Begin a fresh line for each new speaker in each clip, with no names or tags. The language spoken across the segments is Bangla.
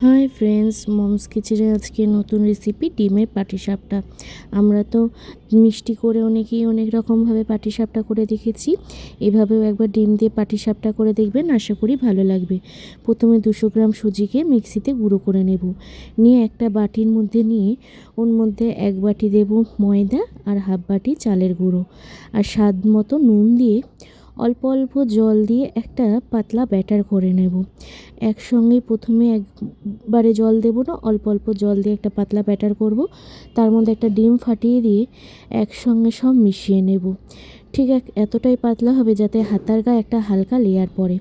হাই ফ্রেন্ডস, মমস কিচেনে আজকে নতুন রেসিপি ডিমের পাটিসাপটা। আমরা তো মিষ্টি করে অনেকেই অনেক রকমভাবে পাটিসাপটা করে দেখেছি। এভাবেও একবার ডিম দিয়ে পাটিসাপটা করে দেখবেন, আশা করি ভালো লাগবে। প্রথমে 200 গ্রাম সুজিকে মিক্সিতে গুঁড়ো করে নেব। নিয়ে একটা বাটির মধ্যে নিয়ে ওর মধ্যে 1 বাটি দেব ময়দা আর হাফ বাটি চালের গুঁড়ো আর স্বাদ মতো নুন দিয়ে অল্প অল্প জল দিয়ে একটা পাতলা ব্যাটার করে নেব। একসঙ্গে প্রথমে একবারে জল দেব না, অল্প অল্প জল দিয়ে একটা পাতলা ব্যাটার করব। তার মধ্যে একটা ডিম ফাটিয়ে দিয়ে একসঙ্গে সব মিশিয়ে নেব। ঠিক এতটাই পাতলা হবে যাতে হাতার গায়ে একটা হালকা লেয়ার পড়ে।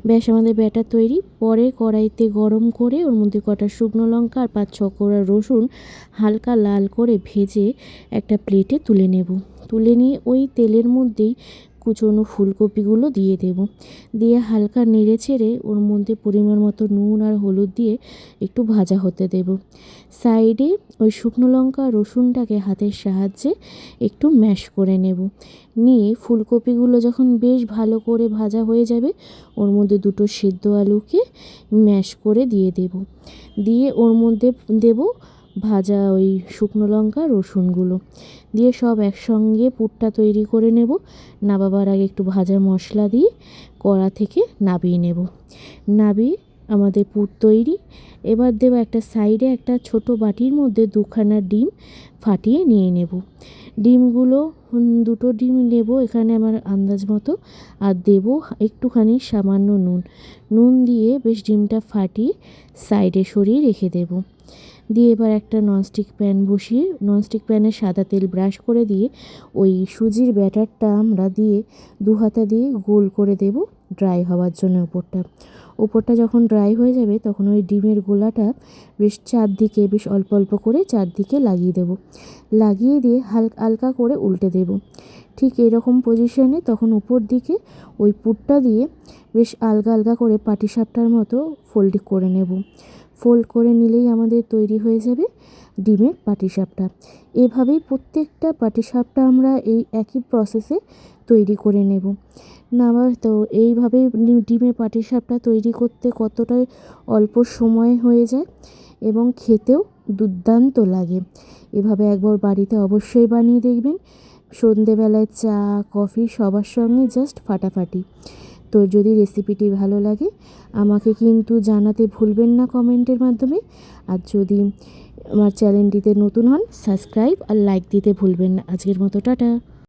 ব্যাস, আমাদের ব্যাটার তৈরি। পরে কড়াইতে গরম করে ওর মধ্যে কটা শুকনো লঙ্কা আর 5-6 কোয়া রসুন হালকা লাল করে ভেজে একটা প্লেটে তুলে নেব। তুলে নিয়ে ওই তেলের মধ্যেই কুচনো ফুলকপিগুলো দিয়ে দেব। দিয়ে হালকা নেড়ে চেড়ে ওর মধ্যে পরিমাণ মতো নুন আর হলুদ দিয়ে একটু ভাজা হতে দেব। সাইডে ওই শুকনো লঙ্কা রসুনটাকে হাতের সাহায্যে একটু ম্যাশ করে নেব। নিয়ে ফুলকপিগুলো যখন বেশ ভালো করে ভাজা হয়ে যাবে, ওর মধ্যে 2টো সিদ্ধ আলুকে ম্যাশ করে দিয়ে দেব। দিয়ে ওর মধ্যে দেব ভাজা ওই শুকনো লঙ্কা রসুনগুলো দিয়ে সব একসঙ্গে পুরটা তৈরি করে নেব। নামাবার আগে একটু ভাজা মশলা দিয়ে কড়া থেকে নামিয়ে নেব। নামিয়ে আমাদের পুর তৈরি। এবার দেব একটা সাইডে একটা ছোট বাটির মধ্যে 2খানা ডিম ফাটিয়ে নিয়ে নেব। ডিমগুলো 2টো ডিম নেব এখানে আমার আন্দাজ মতো, আর দেব একটুখানি সামান্য নুন দিয়ে বেশ ডিমটা ফাটিয়ে সাইডে সরিয়ে রেখে দেব। দিয়ে এবার একটা ননস্টিক প্যান বসিয়ে ননস্টিক প্যানে সাদা তেল ব্রাশ করে দিয়ে ওই সুজির ব্যাটারটা আমরা দিয়ে 2 হাতা দিয়ে গোল করে দেব ড্রাই হওয়ার জন্য। উপরটা যখন ড্রাই হয়ে যাবে তখন ওই ডিমের গোলাটা বেশ চারদিকে বেশ অল্প অল্প করে চারদিকে লাগিয়ে দেব। লাগিয়ে দিয়ে হালকা করে উল্টে দেব। ঠিক এরকম পজিশনে তখন উপর দিকে ওই পুরটা দিয়ে বেশ আলগা আলগা করে পাটিসাপটার মতো ফোল্ড করে নেব। ফোল্ড করে নিলেই আমাদের তৈরি হয়ে যাবে ডিমের পাটিসাপটা। এভাবেই প্রত্যেকটা পাটিসাপটা আমরা এই একই প্রসেসে তৈরি করে নেব। তো এইভাবেই ডিমের পাটিসাপটা তৈরি করতে কতটা অল্প সময় হয়ে যায় এবং খেতেও দুর্দান্ত লাগে। এভাবে একবার বাড়িতে অবশ্যই বানিয়ে দেখবেন। সন্ধেবেলায় চা কফি সবার সঙ্গে জাস্ট ফাটাফাটি। তো যদি রেসিপিটি ভালো লাগে আমাকে কিন্তু জানাতে ভুলবেন না কমেন্টের মাধ্যমে। আর যদি আমার চ্যানেলটিতে নতুন হন সাবস্ক্রাইব আর লাইক দিতে ভুলবেন না। আজকের মতো টাটা।